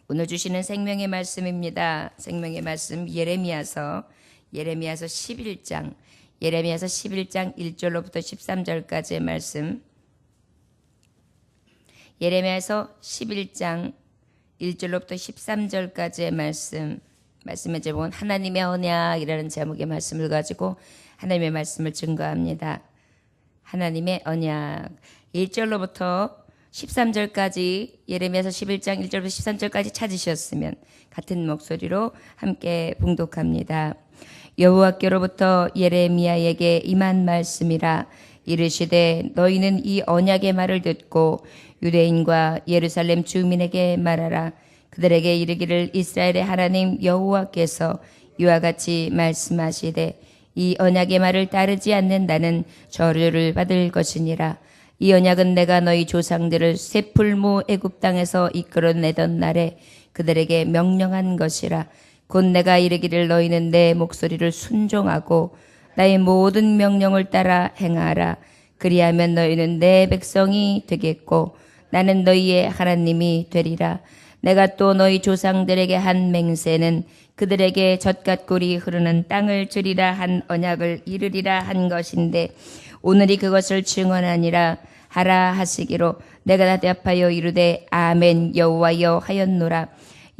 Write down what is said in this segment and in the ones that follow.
오늘 주시는 생명의 말씀입니다. 생명의 말씀 예레미야서 11장 1절로부터 13절까지의 말씀. 예레미야서 11장 1절로부터 13절까지의 말씀의 제목은 하나님의 언약이라는 제목의 말씀을 가지고 하나님의 말씀을 증거합니다. 하나님의 언약 1절로부터 13절까지 예레미야서 11장 1절부터 13절까지 찾으셨으면 같은 목소리로 함께 봉독합니다. 여호와께로부터 예레미야에게 임한 말씀이라. 이르시되 너희는 이 언약의 말을 듣고 유대인과 예루살렘 주민에게 말하라. 그들에게 이르기를 이스라엘의 하나님 여호와께서 이와 같이 말씀하시되 이 언약의 말을 따르지 않는다는 저주를 받을 것이니라. 이 언약은 내가 너희 조상들을 쇠풀무 애굽 땅에서 이끌어내던 날에 그들에게 명령한 것이라. 곧 내가 이르기를 너희는 내 목소리를 순종하고 나의 모든 명령을 따라 행하라. 그리하면 너희는 내 백성이 되겠고 나는 너희의 하나님이 되리라. 내가 또 너희 조상들에게 한 맹세는 그들에게 젖과 꿀이 흐르는 땅을 주리라 한 언약을 이루리라 한 것인데 오늘이 그것을 증언하니라. 하라 하시기로 내가 대답하여 이르되 아멘 여호와여 하였노라.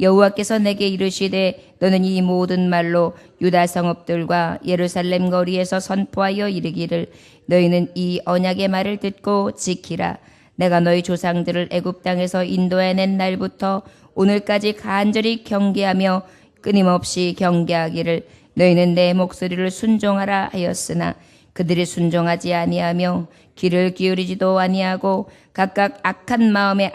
여호와께서 내게 이르시되 너는 이 모든 말로 유다 성읍들과 예루살렘 거리에서 선포하여 이르기를 너희는 이 언약의 말을 듣고 지키라. 내가 너희 조상들을 애굽 땅에서 인도해낸 날부터 오늘까지 간절히 경계하며 끊임없이 경계하기를 너희는 내 목소리를 순종하라 하였으나 그들이 순종하지 아니하며 귀를 기울이지도 아니하고 각각 악한 마음에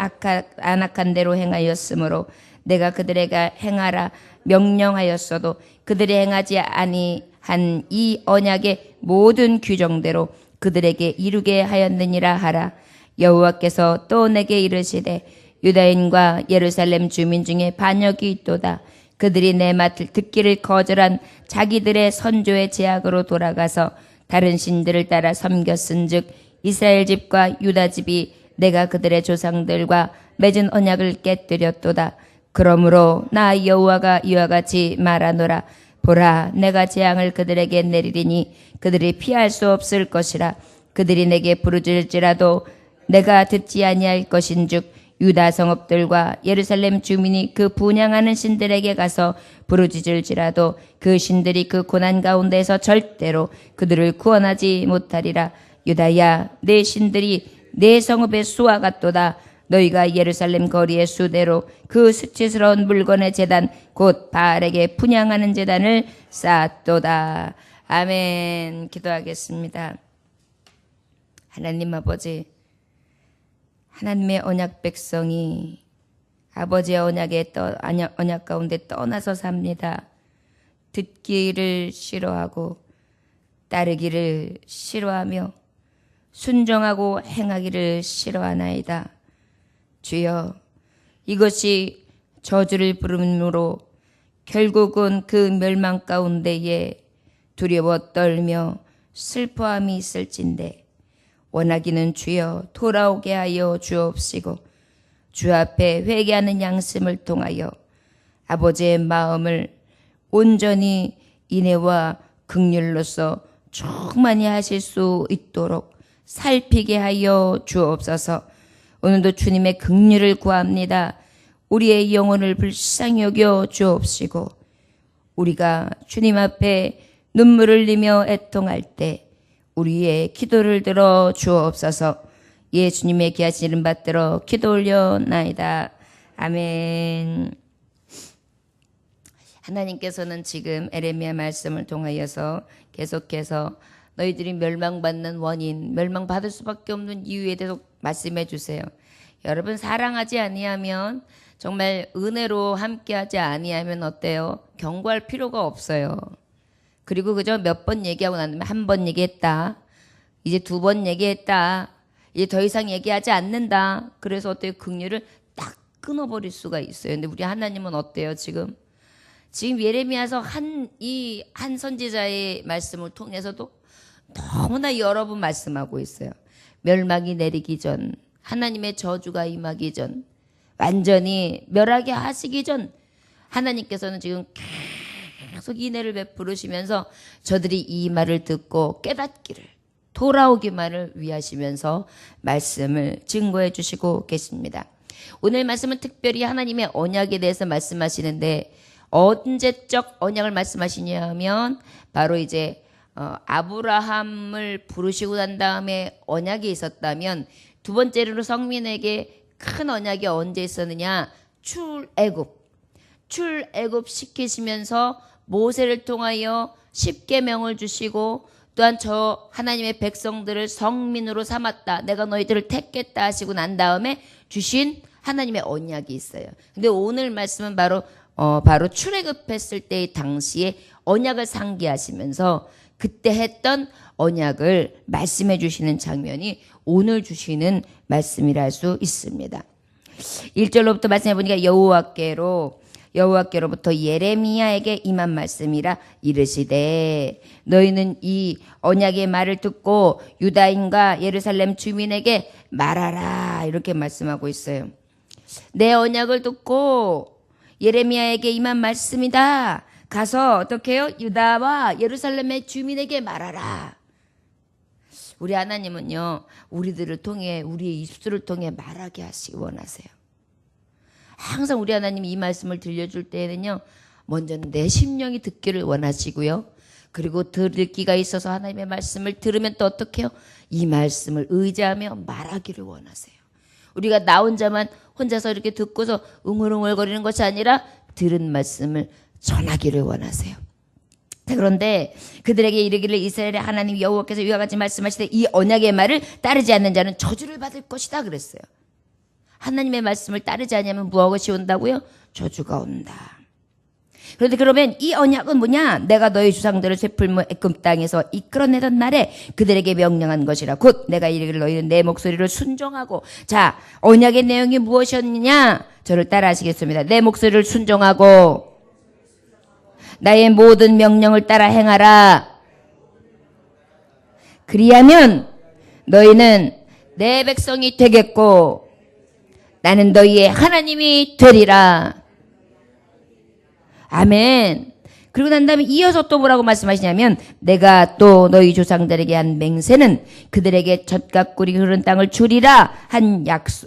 안악한 대로 행하였으므로 내가 그들에게 행하라 명령하였어도 그들이 행하지 아니한 이 언약의 모든 규정대로 그들에게 이루게 하였느니라 하라. 여호와께서 또 내게 이르시되 유다인과 예루살렘 주민 중에 반역이 있도다. 그들이 내 말을 듣기를 거절한 자기들의 선조의 제약으로 돌아가서 다른 신들을 따라 섬겼은즉 이스라엘 집과 유다 집이 내가 그들의 조상들과 맺은 언약을 깨뜨렸도다. 그러므로 나 여호와가 이와 같이 말하노라. 보라, 내가 재앙을 그들에게 내리리니 그들이 피할 수 없을 것이라. 그들이 내게 부르짖을지라도 내가 듣지 아니할 것인즉 유다 성읍들과 예루살렘 주민이 그 분향하는 신들에게 가서 부르짖을지라도 그 신들이 그 고난 가운데에서 절대로 그들을 구원하지 못하리라. 유다야, 내 신들이 내 성읍의 수와 같도다. 너희가 예루살렘 거리의 수대로 그 수치스러운 물건의 제단 곧 바알에게 분향하는 제단을 쌓았도다. 아멘. 기도하겠습니다. 하나님 아버지, 하나님의 언약 백성이 아버지의 언약 가운데 떠나서 삽니다. 듣기를 싫어하고 따르기를 싫어하며 순종하고 행하기를 싫어하나이다. 주여, 이것이 저주를 부름으로 결국은 그 멸망 가운데에 두려워 떨며 슬퍼함이 있을진데 원하기는 주여 돌아오게 하여 주옵시고 주 앞에 회개하는 양심을 통하여 아버지의 마음을 온전히 인애와 긍휼로서 충만히 하실 수 있도록 살피게 하여 주옵소서. 오늘도 주님의 긍휼을 구합니다. 우리의 영혼을 불쌍히 여겨 주옵시고 우리가 주님 앞에 눈물을 흘리며 애통할 때 우리의 기도를 들어 주옵소서. 예수님의 귀하신 이름 받들어 기도 올려나이다. 아멘. 하나님께서는 지금 에레미야 말씀을 통하여서 계속해서 너희들이 멸망받는 원인, 멸망받을 수밖에 없는 이유에 대해서 말씀해 주세요. 여러분, 사랑하지 아니하면, 정말 은혜로 함께하지 아니하면 어때요? 경고할 필요가 없어요. 그리고 그저 몇 번 얘기하고 나면 한 번 얘기했다. 이제 2번 얘기했다. 이제 더 이상 얘기하지 않는다. 그래서 어때요? 긍휼을 딱 끊어버릴 수가 있어요. 근데 우리 하나님은 어때요? 지금 예레미야서 한 선지자의 말씀을 통해서도 너무나 여러 번 말씀하고 있어요. 멸망이 내리기 전, 하나님의 저주가 임하기 전, 완전히 멸하게 하시기 전 하나님께서는 지금 계속 인애를 베푸시면서 저들이 이 말을 듣고 깨닫기를, 돌아오기만을 위하시면서 말씀을 증거해 주시고 계십니다. 오늘 말씀은 특별히 하나님의 언약에 대해서 말씀하시는데, 언제적 언약을 말씀하시냐면 바로 이제 아브라함을 부르시고 난 다음에 언약이 있었다면, 두 번째로 성민에게 큰 언약이 언제 있었느냐? 출애굽 시키시면서 모세를 통하여 십계명을 주시고, 또한 저 하나님의 백성들을 성민으로 삼았다, 내가 너희들을 택했다 하시고 난 다음에 주신 하나님의 언약이 있어요. 근데 오늘 말씀은 바로 출애굽했을 때의 당시에 언약을 상기하시면서 그때 했던 언약을 말씀해 주시는 장면이 오늘 주시는 말씀이라 할 수 있습니다. 1절로부터 말씀해 보니까 여호와께로부터 예레미야에게 임한 말씀이라 이르시되, 너희는 이 언약의 말을 듣고 유다인과 예루살렘 주민에게 말하라, 이렇게 말씀하고 있어요. 내 언약을 듣고 예레미야에게 임한 말씀이다. 가서 어떻게 해요? 유다와 예루살렘의 주민에게 말하라. 우리 하나님은요, 우리들을 통해, 우리의 입술을 통해 말하게 하시기 원하세요. 항상 우리 하나님이 이 말씀을 들려줄 때에는요, 먼저는 내 심령이 듣기를 원하시고요, 그리고 들을 귀가 있어서 하나님의 말씀을 들으면 또 어떻게 해요? 이 말씀을 의지하며 말하기를 원하세요. 우리가 나 혼자서 이렇게 듣고서 웅얼웅얼거리는 것이 아니라 들은 말씀을 전하기를 원하세요. 그런데 그들에게 이르기를, 이스라엘의 하나님 여호와께서 이와 같이 말씀하시되 이 언약의 말을 따르지 않는 자는 저주를 받을 것이다 그랬어요. 하나님의 말씀을 따르지 않으면 무엇이 온다고요? 저주가 온다. 그런데 그러면 이 언약은 뭐냐? 내가 너희 조상들을 쇠풀무 애굽 땅에서 이끌어내던 날에 그들에게 명령한 것이라. 곧 내가 이르기를 너희는 내 목소리를 순종하고. 자, 언약의 내용이 무엇이었느냐? 저를 따라하시겠습니다. 내 목소리를 순종하고 나의 모든 명령을 따라 행하라. 그리하면 너희는 내 백성이 되겠고 나는 너희의 하나님이 되리라. 아멘. 그리고 난 다음에 이어서 또 뭐라고 말씀하시냐면, 내가 또 너희 조상들에게 한 맹세는 그들에게 젖과 꿀이 흐르는 땅을 주리라 한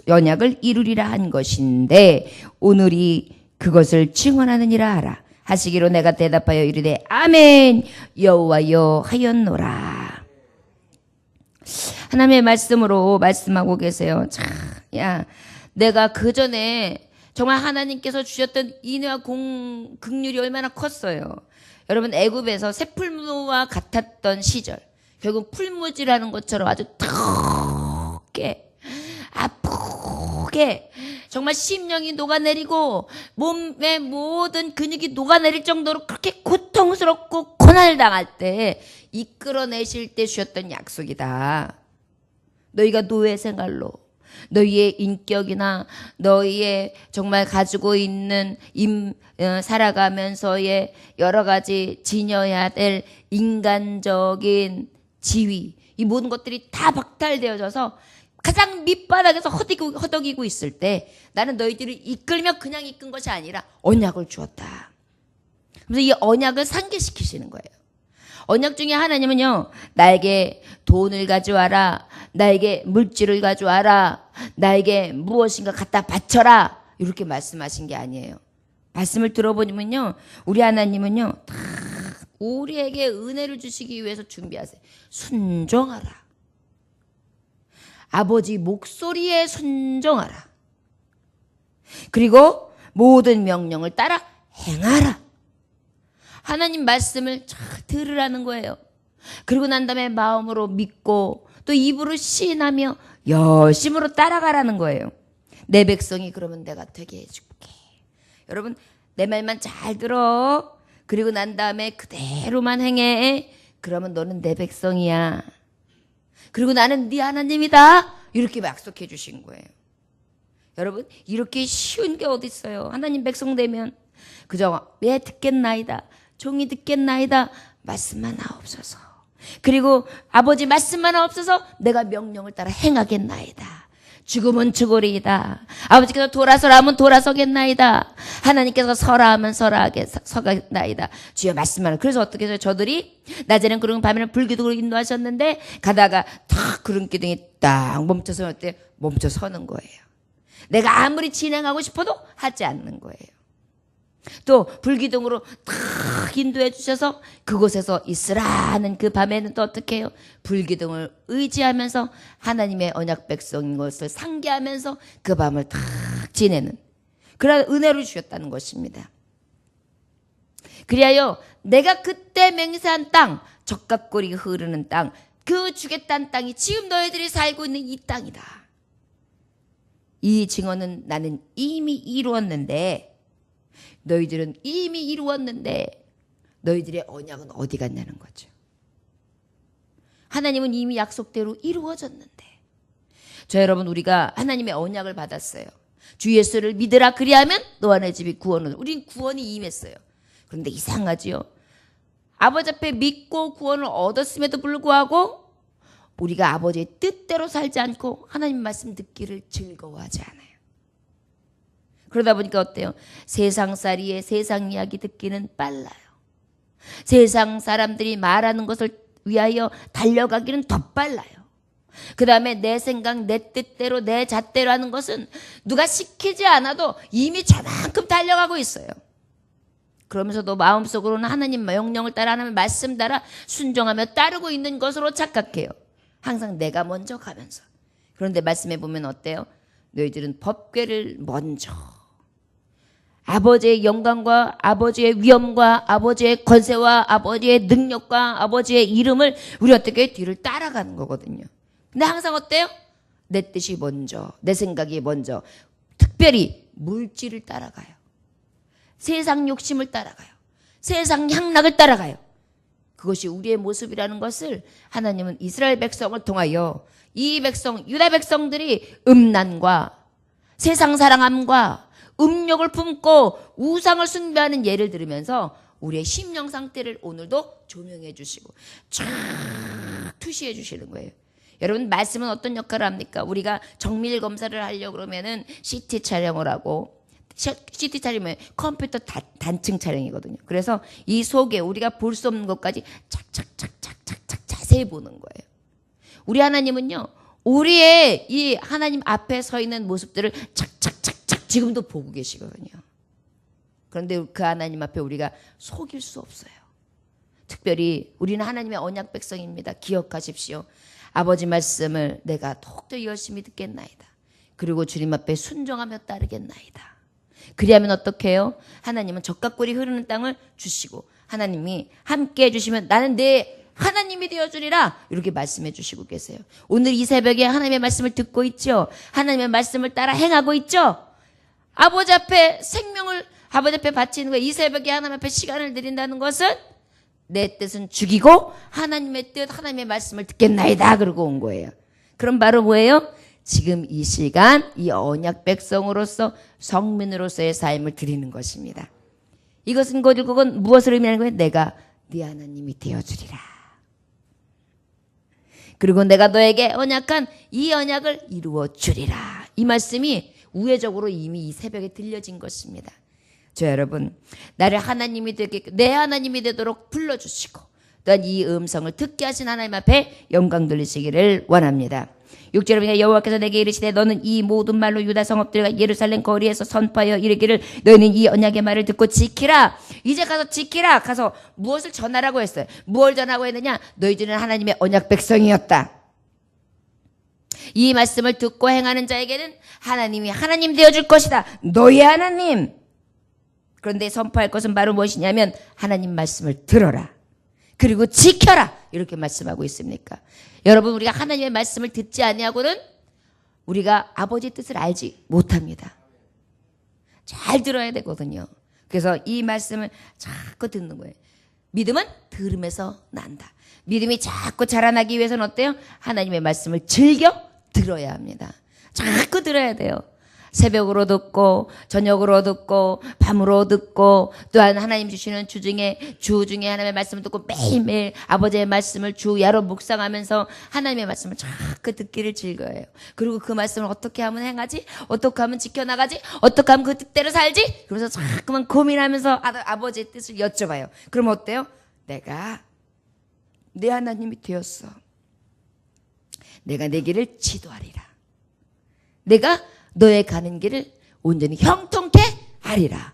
언약을 이루리라 한 것인데 오늘이 그것을 증언하느니라 하라 하시기로 내가 대답하여 이르되 아멘 여호와여 하였노라. 하나님의 말씀으로 말씀하고 계세요. 자, 야, 내가 그 전에 정말 하나님께서 주셨던 인애와 긍휼이 얼마나 컸어요. 여러분, 애굽에서 새풀무와 같았던 시절, 결국 풀무질하는 것처럼 아주 턱게 아프게 정말 심령이 녹아내리고 몸의 모든 근육이 녹아내릴 정도로 그렇게 고통스럽고 고난을 당할 때 이끌어내실 때 주셨던 약속이다. 너희가 노예 생활로 너희의 인격이나 너희의 정말 가지고 있는 살아가면서의 여러 가지 지녀야 될 인간적인 지위, 이 모든 것들이 다 박탈되어져서 가장 밑바닥에서 허덕이고 있을 때 나는 너희들을 이끌며 그냥 이끈 것이 아니라 언약을 주었다. 그래서 이 언약을 상기시키시는 거예요. 언약 중에 하나님은요, 나에게 돈을 가져와라, 나에게 물질을 가져와라, 나에게 무엇인가 갖다 바쳐라, 이렇게 말씀하신 게 아니에요. 말씀을 들어보면요, 우리 하나님은요, 다 우리에게 은혜를 주시기 위해서 준비하세요. 순종하라. 아버지 목소리에 순종하라. 그리고 모든 명령을 따라 행하라. 하나님 말씀을 잘 들으라는 거예요. 그리고 난 다음에 마음으로 믿고 또 입으로 시인하며 열심으로 따라가라는 거예요. 내 백성이 그러면 내가 되게 해줄게. 여러분, 내 말만 잘 들어. 그리고 난 다음에 그대로만 행해. 그러면 너는 내 백성이야. 그리고 나는 네 하나님이다. 이렇게 약속해 주신 거예요. 여러분, 이렇게 쉬운 게 어디 있어요. 하나님 백성 되면 그저 왜 듣겠나이다, 종이 듣겠나이다, 말씀만 하옵소서. 그리고 아버지 말씀만 하옵소서, 내가 명령을 따라 행하겠나이다. 죽으면 죽으리이다. 아버지께서 돌아서라 하면 돌아서겠나이다. 하나님께서 서라 하면 서겠나이다. 주여 말씀하는. 그래서 어떻게 해서 저들이 낮에는 구름 밤에는 불기둥으로 인도하셨는데 가다가 탁 구름 기둥이 딱 멈춰서 어때? 멈춰 서는 거예요. 내가 아무리 진행하고 싶어도 하지 않는 거예요. 또 불기둥으로 탁 인도해 주셔서 그곳에서 있으라 하는 그 밤에는 또 어떻게 해요? 불기둥을 의지하면서 하나님의 언약 백성인 것을 상기하면서 그 밤을 탁 지내는 그런 은혜를 주셨다는 것입니다. 그리하여 내가 그때 맹세한 땅, 적각골이 흐르는 땅, 그 주겠다는 땅이 지금 너희들이 살고 있는 이 땅이다. 이 증언은 나는 이미 이루었는데 너희들은 이미 이루었는데 너희들의 언약은 어디 갔냐는 거죠. 하나님은 이미 약속대로 이루어졌는데 저 여러분 우리가 하나님의 언약을 받았어요. 주 예수를 믿으라 그리하면 너와 내 집이 구원을. 우린 구원이 임했어요. 그런데 이상하지요. 아버지 앞에 믿고 구원을 얻었음에도 불구하고 우리가 아버지의 뜻대로 살지 않고 하나님 말씀 듣기를 즐거워하지 않아요. 그러다 보니까 어때요? 세상살이의 세상 이야기 듣기는 빨라요. 세상 사람들이 말하는 것을 위하여 달려가기는 더 빨라요. 그 다음에 내 생각, 내 뜻대로, 내 잣대로 하는 것은 누가 시키지 않아도 이미 저만큼 달려가고 있어요. 그러면서도 마음속으로는 하나님 명령을 따라 하나님 말씀 따라 순종하며 따르고 있는 것으로 착각해요. 항상 내가 먼저 가면서. 그런데 말씀해 보면 어때요? 너희들은 법궤를 먼저 아버지의 영광과 아버지의 위엄과 아버지의 권세와 아버지의 능력과 아버지의 이름을 우리 어떻게 뒤를 따라가는 거거든요. 근데 항상 어때요? 내 뜻이 먼저, 내 생각이 먼저. 특별히 물질을 따라가요. 세상 욕심을 따라가요. 세상 향락을 따라가요. 그것이 우리의 모습이라는 것을 하나님은 이스라엘 백성을 통하여 이 백성, 유다 백성들이 음란과 세상 사랑함과 음욕을 품고 우상을 숭배하는 예를 들으면서 우리의 심령 상태를 오늘도 조명해 주시고 쫙 투시해 주시는 거예요. 여러분 말씀은 어떤 역할을 합니까? 우리가 정밀 검사를 하려고 그러면은 CT 촬영을 하고 CT 촬영은 컴퓨터 단층 촬영이거든요. 그래서 이 속에 우리가 볼 수 없는 것까지 착착착착착착 자세히 보는 거예요. 우리 하나님은요. 우리의 이 하나님 앞에 서 있는 모습들을 착착착착 지금도 보고 계시거든요. 그런데 그 하나님 앞에 우리가 속일 수 없어요. 특별히 우리는 하나님의 언약 백성입니다. 기억하십시오. 아버지 말씀을 내가 더욱더 열심히 듣겠나이다. 그리고 주님 앞에 순종하며 따르겠나이다. 그리하면 어떻게 해요? 하나님은 적각골이 흐르는 땅을 주시고 하나님이 함께 해주시면 나는 내 하나님이 되어주리라 이렇게 말씀해 주시고 계세요. 오늘 이 새벽에 하나님의 말씀을 듣고 있죠. 하나님의 말씀을 따라 행하고 있죠. 아버지 앞에 생명을 아버지 앞에 바치는 거예요. 이 새벽에 하나님 앞에 시간을 드린다는 것은 내 뜻은 죽이고 하나님의 뜻 하나님의 말씀을 듣겠나이다 그러고 온 거예요. 그럼 바로 뭐예요? 지금 이 시간 이 언약 백성으로서 성민으로서의 삶을 드리는 것입니다. 이것은 결국은 무엇을 의미하는 거예요? 내가 네 하나님이 되어주리라. 그리고 내가 너에게 언약한 이 언약을 이루어 주리라. 이 말씀이 우회적으로 이미 이 새벽에 들려진 것입니다. 저 여러분, 나를 하나님이 되게 내 하나님이 되도록 불러주시고 또한 이 음성을 듣게 하신 하나님 앞에 영광 돌리시기를 원합니다. 6절에 여호와께서 내게 이르시되 너는 이 모든 말로 유다 성읍들과 예루살렘 거리에서 선포하여 이르기를 너희는 이 언약의 말을 듣고 지키라. 이제 가서 지키라. 가서 무엇을 전하라고 했어요. 무엇을 전하고 했느냐. 너희들은 하나님의 언약 백성이었다. 이 말씀을 듣고 행하는 자에게는 하나님이 하나님 되어줄 것이다. 너희 하나님. 그런데 선포할 것은 바로 무엇이냐면 하나님 말씀을 들어라. 그리고 지켜라. 이렇게 말씀하고 있습니까? 여러분 우리가 하나님의 말씀을 듣지 아니하고는 우리가 아버지의 뜻을 알지 못합니다. 잘 들어야 되거든요. 그래서 이 말씀을 자꾸 듣는 거예요. 믿음은 들음에서 난다. 믿음이 자꾸 자라나기 위해서는 어때요? 하나님의 말씀을 즐겨 들어야 합니다. 자꾸 들어야 돼요. 새벽으로 듣고 저녁으로 듣고 밤으로 듣고 또한 하나님 주시는 주 중에 하나님의 말씀을 듣고 매일매일 아버지의 말씀을 주야로 묵상하면서 하나님의 말씀을 자꾸 듣기를 즐거워해요. 그리고 그 말씀을 어떻게 하면 행하지? 어떻게 하면 지켜나가지? 어떻게 하면 그 뜻대로 살지? 그러면서 자꾸만 고민하면서 아버지의 뜻을 여쭤봐요. 그럼 어때요? 내가 내 하나님이 되었어. 내가 내 길을 지도하리라. 내가 너의 가는 길을 온전히 형통케 하리라.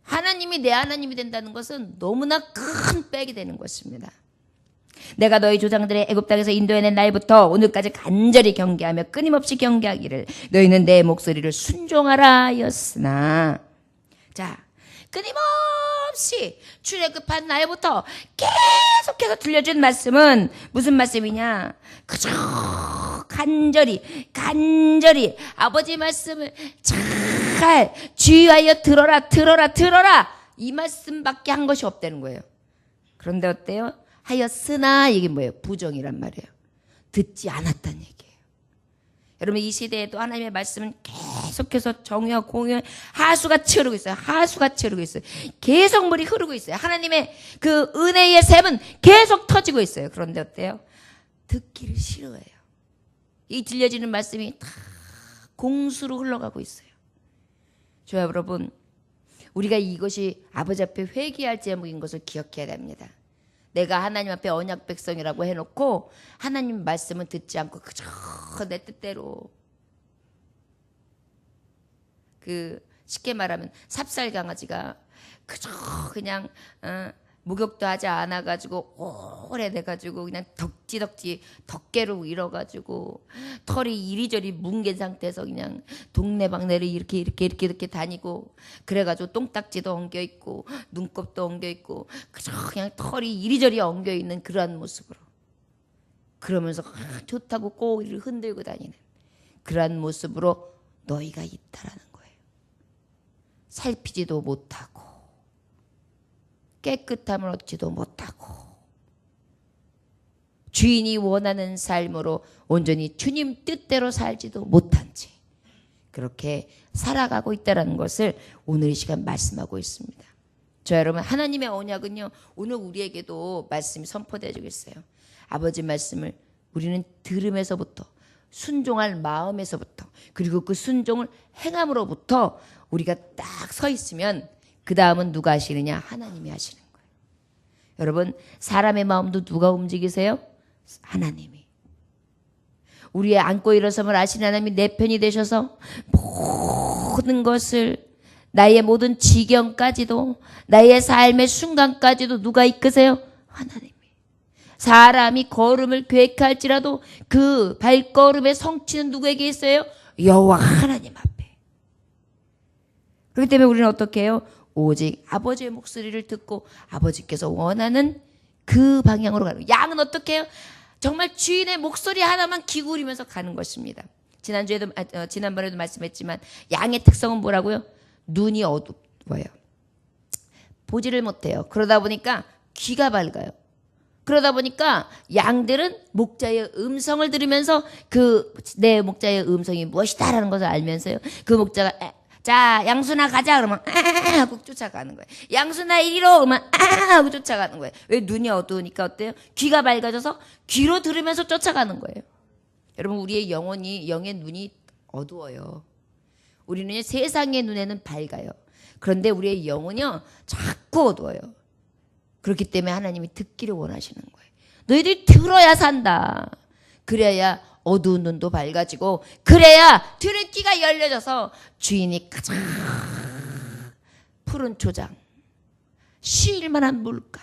하나님이 내 하나님이 된다는 것은 너무나 큰 빽이 되는 것입니다. 내가 너희 조상들의 애굽 땅에서 인도해낸 날부터 오늘까지 간절히 경계하며 끊임없이 경계하기를 너희는 내 목소리를 순종하라 하였으나, 자, 끊임없이 출애굽한 날부터 계속해서 들려준 말씀은 무슨 말씀이냐? 그저 간절히 아버지 말씀을 잘 주의하여 들어라 이 말씀밖에 한 것이 없다는 거예요. 그런데 어때요? 하였으나 이게 뭐예요? 부정이란 말이에요. 듣지 않았다는 얘기예요. 여러분 이 시대에도 하나님의 말씀은 계속해서 정의와 공의와 하수가 흐르고 있어요. 계속 물이 흐르고 있어요. 하나님의 그 은혜의 샘은 계속 터지고 있어요. 그런데 어때요? 듣기를 싫어해요. 이 들려지는 말씀이 다 공수로 흘러가고 있어요. 저와 여러분, 우리가 이것이 아버지 앞에 회개할 제목인 것을 기억해야 됩니다. 내가 하나님 앞에 언약 백성이라고 해놓고 하나님 말씀은 듣지 않고 그저 내 뜻대로, 그 쉽게 말하면 삽살 강아지가 그저 그냥 목욕도 하지 않아가지고 오래돼가지고 그냥 덕지덕지 덕계로 일어가지고 털이 이리저리 뭉갠 상태에서 그냥 동네방네를 이렇게 다니고, 그래가지고 똥딱지도 엉겨있고 눈곱도 엉겨있고 그저 그냥 털이 이리저리 엉겨있는 그러한 모습으로, 그러면서 좋다고 꼬리를 흔들고 다니는 그러한 모습으로 너희가 있다라는 거예요. 살피지도 못하고 깨끗함을 얻지도 못하고 주인이 원하는 삶으로 온전히 주님 뜻대로 살지도 못한 채 그렇게 살아가고 있다는 것을 오늘 이 시간 말씀하고 있습니다. 저 여러분, 하나님의 언약은요, 오늘 우리에게도 말씀이 선포되어지고 있어요. 아버지 말씀을 우리는 들음에서부터, 순종할 마음에서부터, 그리고 그 순종을 행함으로부터 우리가 딱 서 있으면 그 다음은 누가 하시느냐? 하나님이 하시는 거예요. 여러분, 사람의 마음도 누가 움직이세요? 하나님이. 우리의 안고 일어섬을 아시는 하나님이 내 편이 되셔서 모든 것을, 나의 모든 지경까지도, 나의 삶의 순간까지도 누가 이끄세요? 하나님이. 사람이 걸음을 계획할지라도 그 발걸음의 성취는 누구에게 있어요? 여호와 하나님 앞에. 그렇기 때문에 우리는 어떻게 해요? 오직 아버지의 목소리를 듣고 아버지께서 원하는 그 방향으로 가는 거예요. 양은 어떻게 해요? 정말 주인의 목소리 하나만 기울이면서 가는 것입니다. 지난번에도 말씀했지만 양의 특성은 뭐라고요? 눈이 어두워요. 보지를 못해요. 그러다 보니까 귀가 밝아요. 그러다 보니까 양들은 목자의 음성을 들으면서 내 목자의 음성이 무엇이다라는 것을 알면서요, 그 목자가 자, 양순아 가자 그러면 하고 쫓아가는 거예요. 양순아 이리로 그러면 하고 쫓아가는 거예요. 왜? 눈이 어두우니까 어때요? 귀가 밝아져서 귀로 들으면서 쫓아가는 거예요. 여러분, 우리의 영의 눈이 어두워요. 우리는 세상의 눈에는 밝아요. 그런데 우리의 영은요 자꾸 어두워요. 그렇기 때문에 하나님이 듣기를 원하시는 거예요. 너희들이 들어야 산다. 그래야 어두운 눈도 밝아지고, 그래야 들은 귀가 열려져서 주인이 가장 푸른 초장, 쉴 만한 물가,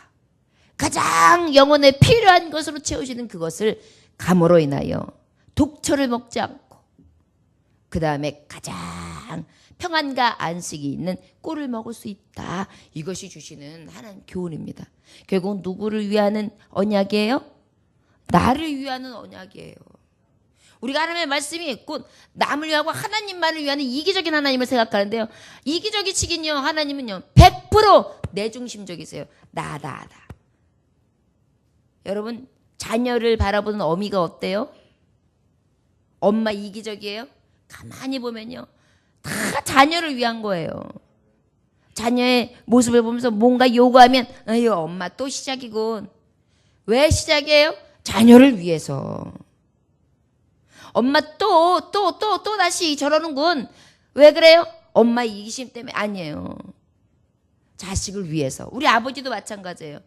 가장 영혼에 필요한 것으로 채우시는 그것을 감으로 인하여 독초를 먹지 않고, 그 다음에 가장 평안과 안식이 있는 꿀을 먹을 수 있다. 이것이 주시는 하나님 교훈입니다. 결국 누구를 위하는 언약이에요? 나를 위하는 언약이에요. 우리가 하나님의 말씀이 곧 남을 위하고 하나님만을 위하는 이기적인 하나님을 생각하는데요, 이기적이치긴요, 하나님은요 100% 내중심적이세요. 나. 여러분, 자녀를 바라보는 어미가 어때요? 엄마 이기적이에요? 가만히 보면요. 다 자녀를 위한 거예요. 자녀의 모습을 보면서 뭔가 요구하면 아유 엄마 또 시작이군. 왜 시작이에요? 자녀를 위해서. 엄마 또 다시 저러는군. 왜 그래요? 엄마 이기심 때문에 아니에요. 자식을 위해서. 우리 아버지도 마찬가지예요.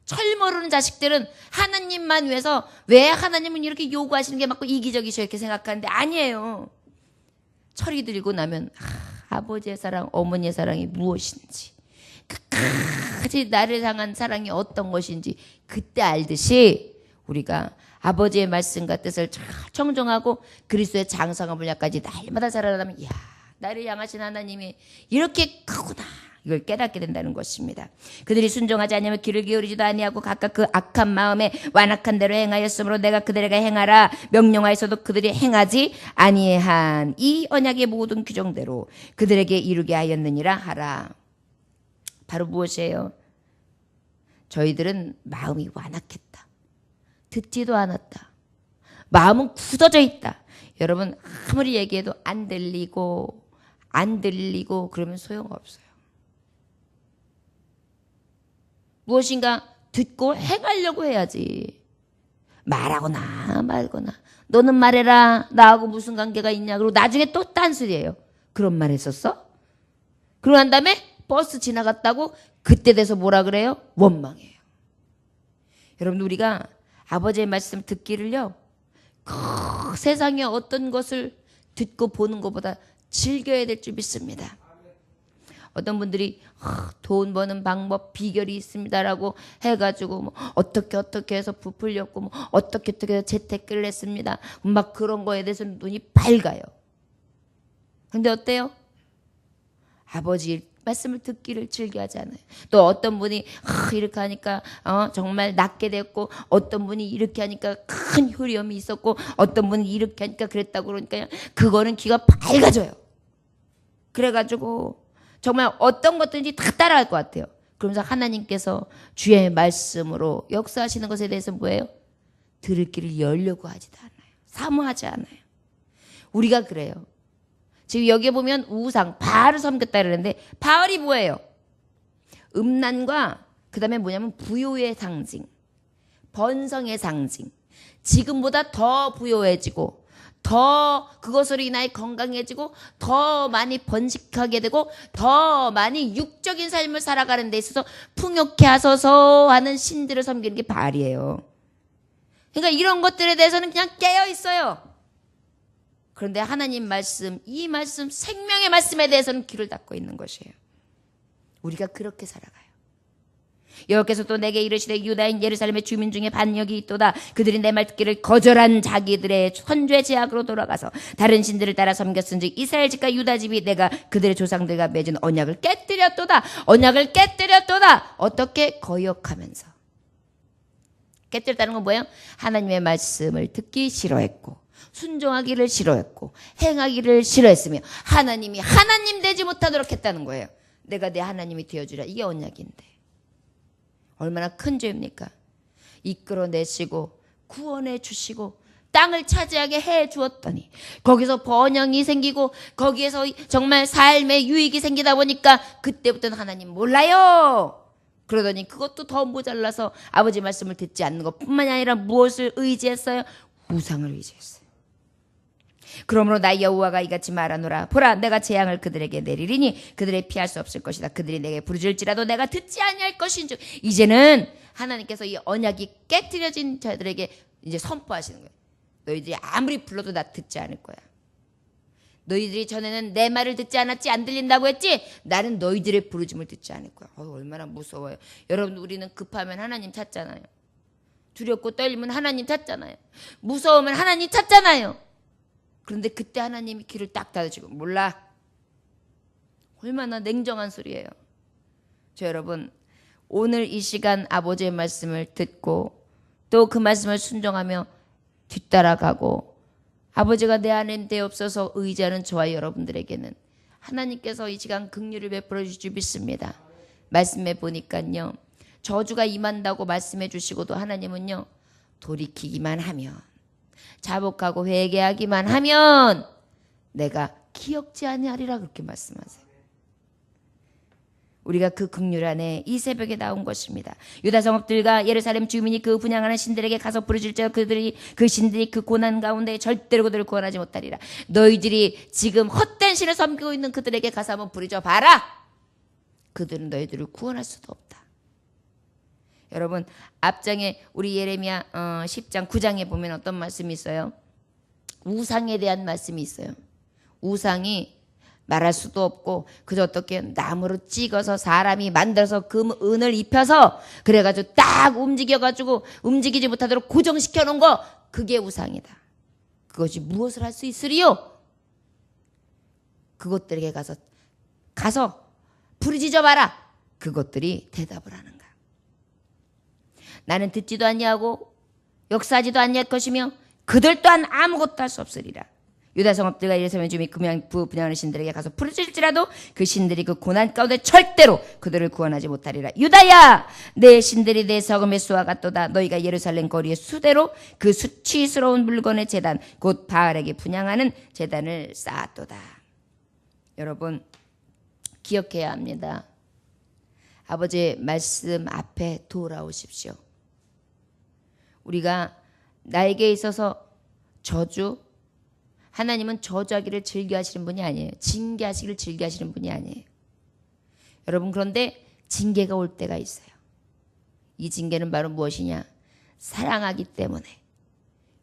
철 모르는 자식들은 하나님만 위해서 왜 하나님은 이렇게 요구하시는 게 맞고 이기적이셔 이렇게 생각하는데 아니에요. 철이 들고 나면 아버지의 사랑, 어머니의 사랑이 무엇인지 끝까지 나를 향한 사랑이 어떤 것인지 그때 알듯이 우리가 아버지의 말씀과 뜻을 잘 청정하고 그리스도의 장성한 분야까지 날마다 자라나면 이야 나를 향하신 하나님이 이렇게 크구나 이걸 깨닫게 된다는 것입니다. 그들이 순종하지 않으면 귀를 기울이지도 아니하고 각각 그 악한 마음에 완악한 대로 행하였으므로 내가 그들에게 행하라 명령하였어도 그들이 행하지 아니한 이 언약의 모든 규정대로 그들에게 이루게 하였느니라 하라. 바로 무엇이에요? 저희들은 마음이 완악했다. 듣지도 않았다. 마음은 굳어져 있다. 여러분 아무리 얘기해도 안 들리고 그러면 소용없어요. 무엇인가 듣고 행하려고 해야지. 말하거나 말거나 너는 말해라 나하고 무슨 관계가 있냐 그리고 나중에 또 딴소리예요. 그런 말 했었어? 그러고 난 다음에 버스 지나갔다고 그때 돼서 뭐라 그래요? 원망해요. 여러분 우리가 아버지의 말씀 듣기를요 그 세상에 어떤 것을 듣고 보는 것보다 즐겨야 될 줄 믿습니다. 어떤 분들이 돈 버는 방법 비결이 있습니다라고 해가지고 뭐 어떻게 해서 부풀렸고 뭐 어떻게 해서 재테크를 했습니다. 막 그런 거에 대해서는 눈이 밝아요. 근데 어때요? 아버지 말씀을 듣기를 즐겨하지 않아요. 또 어떤 분이 이렇게 하니까 정말 낫게 됐고 어떤 분이 이렇게 하니까 큰 효리험이 있었고 어떤 분이 이렇게 하니까 그랬다고 그러니까 그거는 귀가 밝아져요. 그래가지고 정말 어떤 것든지 다 따라할 것 같아요. 그러면서 하나님께서 주의 말씀으로 역사하시는 것에 대해서 뭐예요? 들을 길을 열려고 하지도 않아요. 사모하지 않아요. 우리가 그래요. 지금 여기에 보면 우상, 바알을 섬겼다 그러는데 바알이 뭐예요? 음란과 그 다음에 뭐냐면 부요의 상징, 번성의 상징. 지금보다 더 부요해지고 더 그것으로 인하여 건강해지고 더 많이 번식하게 되고 더 많이 육적인 삶을 살아가는 데 있어서 풍요케 하소서 하는 신들을 섬기는 게 바알이에요. 그러니까 이런 것들에 대해서는 그냥 깨어 있어요. 그런데 하나님 말씀, 이 말씀, 생명의 말씀에 대해서는 귀를 닫고 있는 것이에요. 우리가 그렇게 살아가요. 여호와께서 또 내게 이르시되 유다인 예루살렘의 주민 중에 반역이 있도다. 그들이 내 말 듣기를 거절한 자기들의 선죄 제약으로 돌아가서 다른 신들을 따라 섬겼은즉 이스라엘 집과 유다 집이 내가 그들의 조상들과 맺은 언약을 깨뜨렸도다. 언약을 깨뜨렸도다. 어떻게? 거역하면서. 깨뜨렸다는 건 뭐예요? 하나님의 말씀을 듣기 싫어했고 순종하기를 싫어했고 행하기를 싫어했으며 하나님이 하나님 되지 못하도록 했다는 거예요. 내가 내 하나님이 되어주라. 이게 언약인데 얼마나 큰 죄입니까? 이끌어내시고 구원해 주시고 땅을 차지하게 해 주었더니 거기서 번영이 생기고 거기에서 정말 삶의 유익이 생기다 보니까 그때부터는 하나님 몰라요. 그러더니 그것도 더 모자라서 아버지 말씀을 듣지 않는 것뿐만이 아니라 무엇을 의지했어요? 우상을 의지했어요. 그러므로 나 여호와가 이같이 말하노라. 보라 내가 재앙을 그들에게 내리리니 그들이 피할 수 없을 것이다. 그들이 내게 부르짖을지라도 내가 듣지 아니할 것인즉. 이제는 하나님께서 이 언약이 깨뜨려진 자들에게 이제 선포하시는 거예요. 너희들이 아무리 불러도 나 듣지 않을 거야. 너희들이 전에는 내 말을 듣지 않았지 안 들린다고 했지 나는 너희들의 부르짖음을 듣지 않을 거야. 얼마나 무서워요. 여러분 우리는 급하면 하나님 찾잖아요. 두렵고 떨리면 하나님 찾잖아요. 무서우면 하나님 찾잖아요. 그런데 그때 하나님이 귀를 딱 닫으시고 몰라. 얼마나 냉정한 소리예요. 저 여러분 오늘 이 시간 아버지의 말씀을 듣고 또 그 말씀을 순종하며 뒤따라가고 아버지가 내 안에 되옵소서 의지하는 저와 여러분들에게는 하나님께서 이 시간 긍휼을 베풀어 주실 줄 믿습니다. 말씀해 보니까요. 저주가 임한다고 말씀해 주시고도 하나님은요. 돌이키기만 하면 자복하고 회개하기만 하면 내가 기억지 아니하리라 그렇게 말씀하세요. 우리가 그 긍휼 안에 이 새벽에 나온 것입니다. 유다 성읍들과 예루살렘 주민이 그 분향하는 신들에게 가서 부르짖을지어다 그 신들이 그 고난 가운데 절대로 그들을 구원하지 못하리라. 너희들이 지금 헛된 신을 섬기고 있는 그들에게 가서 한번 부르짖어 봐라. 그들은 너희들을 구원할 수도 없다. 여러분, 앞장에 우리 예레미야 10장 9장에 보면 어떤 말씀이 있어요? 우상에 대한 말씀이 있어요. 우상이 말할 수도 없고 그저 어떻게 나무로 찍어서 사람이 만들어서 은을 입혀서 그래가지고 딱 움직여가지고 움직이지 못하도록 고정시켜 놓은 거, 그게 우상이다. 그것이 무엇을 할 수 있으리요? 그것들에게 가서 부르짖어 봐라. 그것들이 대답을 하는가? 나는 듣지도 아니하고 역사하지도 아니할 것이며 그들 또한 아무것도 할 수 없으리라. 유다 성읍들과 예루살렘 주민 분향하는 신들에게 가서 부르짖을지라도 그 신들이 그 고난 가운데 절대로 그들을 구원하지 못하리라. 유다야, 내 신들이 내 성읍에 쏘아갔도다. 너희가 예루살렘 거리의 수대로 그 수치스러운 물건의 제단 곧 바알에게 분향하는 제단을 쌓았도다. 여러분, 기억해야 합니다. 아버지의 말씀 앞에 돌아오십시오. 우리가 나에게 있어서 하나님은 저주하기를 즐겨하시는 분이 아니에요. 징계하시기를 즐겨하시는 분이 아니에요. 여러분, 그런데 징계가 올 때가 있어요. 이 징계는 바로 무엇이냐? 사랑하기 때문에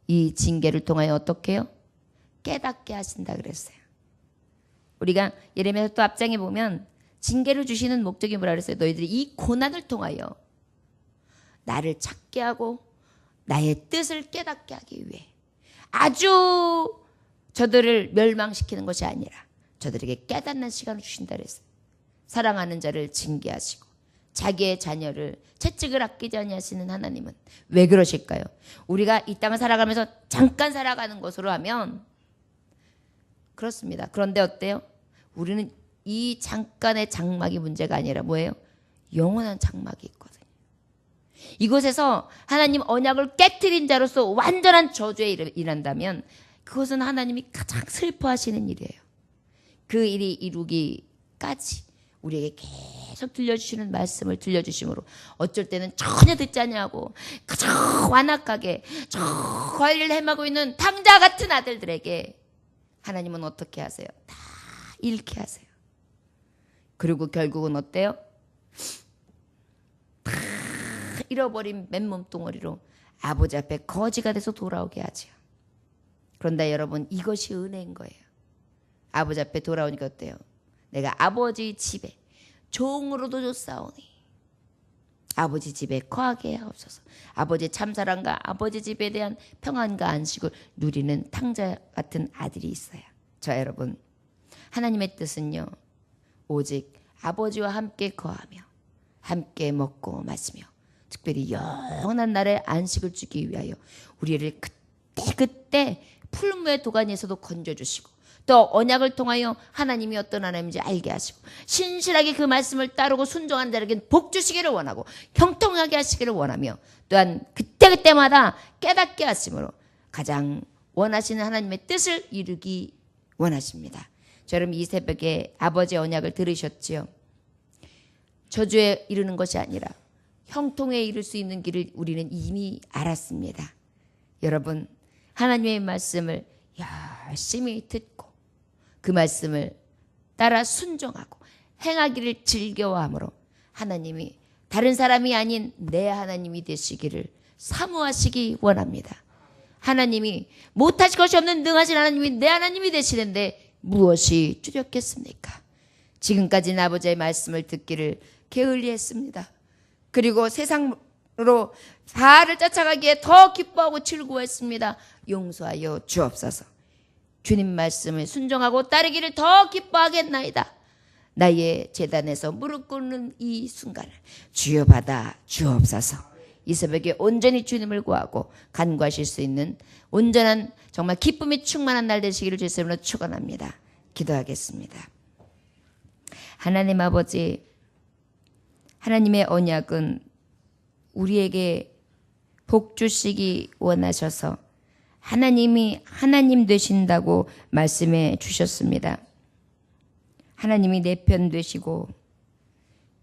이 징계를 통하여 어떻게 해요? 깨닫게 하신다 그랬어요. 우리가 예레미야 또 앞장에 보면 징계를 주시는 목적이 뭐라 그랬어요? 너희들이 이 고난을 통하여 나를 찾게 하고 나의 뜻을 깨닫게 하기 위해 아주 저들을 멸망시키는 것이 아니라 저들에게 깨닫는 시간을 주신다 그랬어요. 사랑하는 자를 징계하시고 자기의 자녀를 채찍을 아끼지 아니하시는 하나님은 왜 그러실까요? 우리가 이 땅을 살아가면서 잠깐 살아가는 것으로 하면 그렇습니다. 그런데 어때요? 우리는 이 잠깐의 장막이 문제가 아니라 뭐예요? 영원한 장막이 있거든요. 이곳에서 하나님 언약을 깨트린 자로서 완전한 저주에 일한다면 그것은 하나님이 가장 슬퍼하시는 일이에요. 그 일이 이루기까지 우리에게 계속 들려주시는 말씀을 들려주심으로 어쩔 때는 전혀 듣지 않냐고 그저 완악하게 저 관리를 헤매고 있는 탕자 같은 아들들에게 하나님은 어떻게 하세요? 다 잃게 하세요. 그리고 결국은 어때요? 다 잃어버린 맨몸 덩어리로 아버지 앞에 거지가 돼서 돌아오게 하죠. 그런데 여러분, 이것이 은혜인 거예요. 아버지 앞에 돌아오니까 어때요? 내가 아버지 집에 종으로도 줬사오니 아버지 집에 거하게 하옵소서. 아버지의 참사랑과 아버지 집에 대한 평안과 안식을 누리는 탕자 같은 아들이 있어요. 자, 여러분, 하나님의 뜻은요, 오직 아버지와 함께 거하며 함께 먹고 마시며 특별히 영원한 날의 안식을 주기 위하여 우리를 그때 풀무의 도가니에서도 건져주시고 또 언약을 통하여 하나님이 어떤 하나님인지 알게 하시고 신실하게 그 말씀을 따르고 순종하는 자에게는 복 주시기를 원하고 형통하게 하시기를 원하며 또한 그때그때마다 깨닫게 하심으로 가장 원하시는 하나님의 뜻을 이루기 원하십니다. 자, 여러분, 이 새벽에 아버지의 언약을 들으셨지요? 저주에 이르는 것이 아니라 형통에 이를 수 있는 길을 우리는 이미 알았습니다. 여러분, 하나님의 말씀을 열심히 듣고 그 말씀을 따라 순종하고 행하기를 즐거워하므로 하나님이 다른 사람이 아닌 내 하나님이 되시기를 사모하시기 원합니다. 하나님이 못하실 것이 없는 능하신 하나님이 내 하나님이 되시는데 무엇이 뚜렵겠습니까? 지금까지는 아버지의 말씀을 듣기를 게을리했습니다. 그리고 세상으로 바알을 쫓아가기에 더 기뻐하고 즐거워했습니다. 용서하여 주옵소서. 주님 말씀을 순종하고 따르기를 더 기뻐하겠나이다. 나의 제단에서 무릎 꿇는 이 순간을 주여 받아 주옵소서. 이 새벽에 온전히 주님을 구하고 간구하실 수 있는 온전한 정말 기쁨이 충만한 날 되시기를 주의 이름으로 축원합니다. 기도하겠습니다. 하나님 아버지, 하나님의 언약은 우리에게 복 주시기 원하셔서 하나님이 하나님 되신다고 말씀해 주셨습니다. 하나님이 내 편 되시고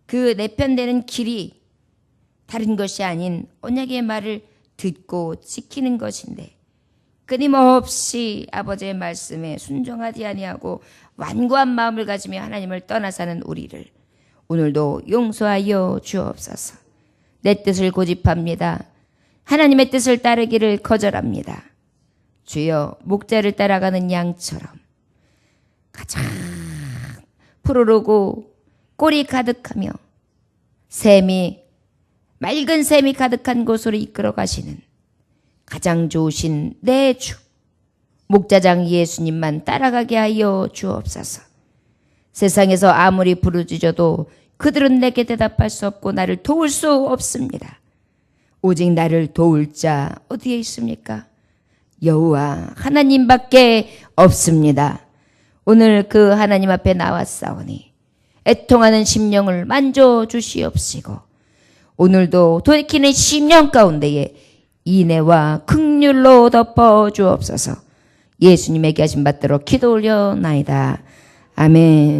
그 내 편 되는 길이 다른 것이 아닌 언약의 말을 듣고 지키는 것인데 끊임없이 아버지의 말씀에 순종하지 아니하고 완고한 마음을 가지며 하나님을 떠나 사는 우리를 오늘도 용서하여 주옵소서. 내 뜻을 고집합니다. 하나님의 뜻을 따르기를 거절합니다. 주여, 목자를 따라가는 양처럼 가장 푸르르고 꼴이 가득하며 맑은 샘이 가득한 곳으로 이끌어 가시는 가장 좋으신 내 주 목자장 예수님만 따라가게 하여 주옵소서. 세상에서 아무리 부르짖어도 그들은 내게 대답할 수 없고 나를 도울 수 없습니다. 오직 나를 도울 자 어디에 있습니까? 여호와 하나님밖에 없습니다. 오늘 그 하나님 앞에 나왔사오니 애통하는 심령을 만져주시옵시고 오늘도 돌이키는 심령 가운데에 인애와 긍휼로 덮어주옵소서. 예수님에게 하신 받들어 기도 올려나이다. 아멘.